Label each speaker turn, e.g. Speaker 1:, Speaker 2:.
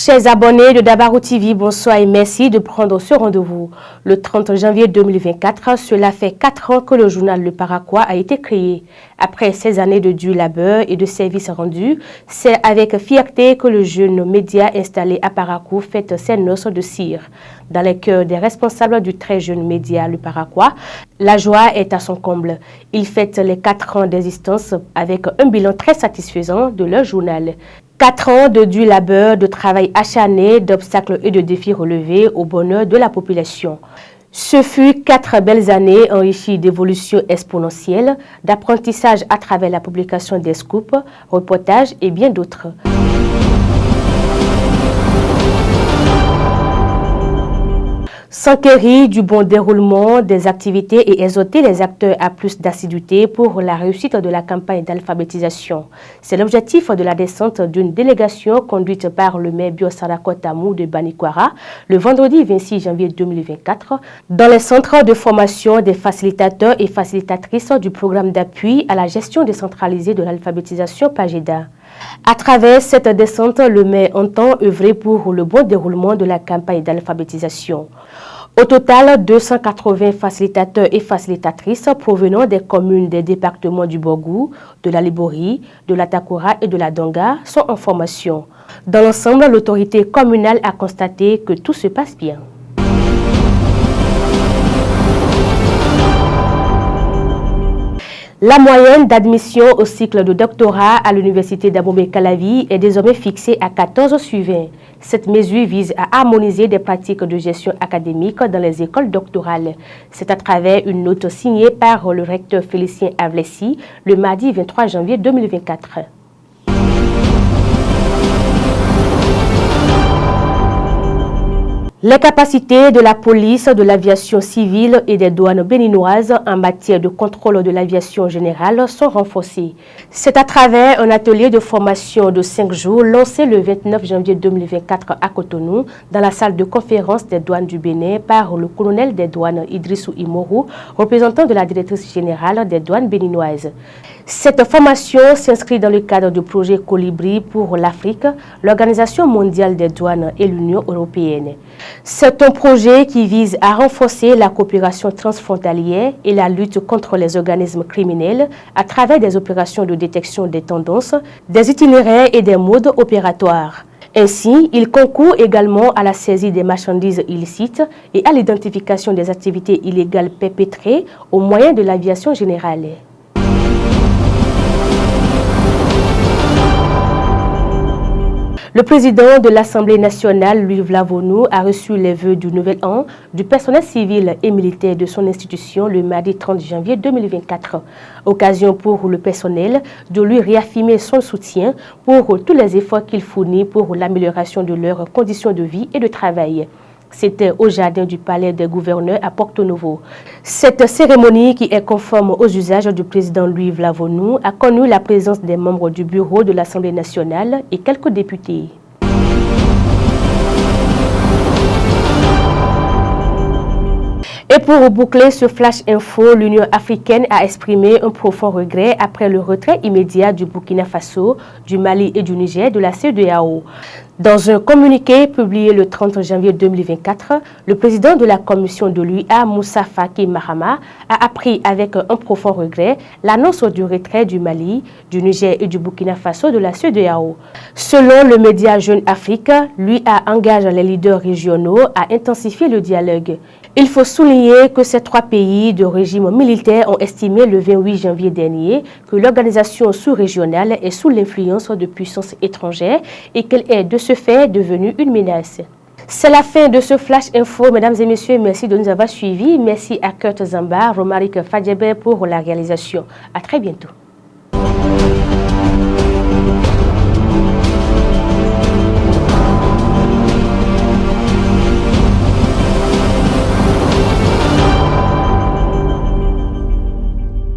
Speaker 1: Chers abonnés de Dabarou TV, bonsoir et merci de prendre ce rendez-vous. Le 30 janvier 2024, cela fait 4 ans que le journal Le Paraquois a été créé. Après 16 années de dur labeur et de services rendus, c'est avec fierté que le jeune média installé à Parakou fête ses noces de cire. Dans les cœurs des responsables du très jeune média Le Paraquois, la joie est à son comble. Ils fêtent les 4 ans d'existence avec un bilan très satisfaisant de leur journal. 4 ans de dur labeur, de travail acharné, d'obstacles et de défis relevés au bonheur de la population. Ce fut 4 belles années enrichies d'évolutions exponentielles, d'apprentissage à travers la publication des scoops, reportages et bien d'autres. S'enquérir du bon déroulement des activités et exhorter les acteurs à plus d'assiduité pour la réussite de la campagne d'alphabétisation. C'est l'objectif de la descente d'une délégation conduite par le maire Biosarako Tamou de Banikwara le vendredi 26 janvier 2024 dans les centres de formation des facilitateurs et facilitatrices du programme d'appui à la gestion décentralisée de l'alphabétisation PAGEDA. À travers cette descente, le maire entend œuvrer pour le bon déroulement de la campagne d'alphabétisation. Au total, 280 facilitateurs et facilitatrices provenant des communes des départements du Borgou, de la Libori, de la Takura et de la Donga sont en formation. Dans l'ensemble, l'autorité communale a constaté que tout se passe bien. La moyenne d'admission au cycle de doctorat à l'université d'Abomey-Calavi est désormais fixée à 14 sur 20. Cette mesure vise à harmoniser des pratiques de gestion académique dans les écoles doctorales. C'est à travers une note signée par le recteur Félicien Avlessi le mardi 23 janvier 2024. Les capacités de la police, de l'aviation civile et des douanes béninoises en matière de contrôle de l'aviation générale sont renforcées. C'est à travers un atelier de formation de 5 jours lancé le 29 janvier 2024 à Cotonou, dans la salle de conférence des douanes du Bénin par le colonel des douanes Idrissou Imourou, représentant de la directrice générale des douanes béninoises. Cette formation s'inscrit dans le cadre du projet Colibri pour l'Afrique, l'Organisation mondiale des douanes et l'Union européenne. C'est un projet qui vise à renforcer la coopération transfrontalière et la lutte contre les organismes criminels à travers des opérations de détection des tendances, des itinéraires et des modes opératoires. Ainsi, il concourt également à la saisie des marchandises illicites et à l'identification des activités illégales perpétrées au moyen de l'aviation générale. Le président de l'Assemblée nationale, Louis Vlavonou, a reçu les vœux du nouvel an du personnel civil et militaire de son institution le mardi 30 janvier 2024. Occasion pour le personnel de lui réaffirmer son soutien pour tous les efforts qu'il fournit pour l'amélioration de leurs conditions de vie et de travail. C'était au jardin du palais des gouverneurs à Porto Novo. Cette cérémonie, qui est conforme aux usages du président Louis Vlavonou, a connu la présence des membres du bureau de l'Assemblée nationale et quelques députés. Et pour boucler ce flash info, l'Union africaine a exprimé un profond regret après le retrait immédiat du Burkina Faso, du Mali et du Niger de la CEDEAO. Dans un communiqué publié le 30 janvier 2024, le président de la commission de l'UA, Moussa Faki Mahama, a appris avec un profond regret l'annonce du retrait du Mali, du Niger et du Burkina Faso de la CEDEAO. Selon le média Jeune Afrique, l'UA engage les leaders régionaux à intensifier le dialogue. Il faut souligner que ces 3 pays de régime militaire ont estimé le 28 janvier dernier que l'organisation sous-régionale est sous l'influence de puissances étrangères et qu'elle est de ce fait devenue une menace. C'est la fin de ce Flash Info. Mesdames et messieurs, merci de nous avoir suivis. Merci à Kurt Zamba, Romaric Fadjebe pour la réalisation. À très bientôt.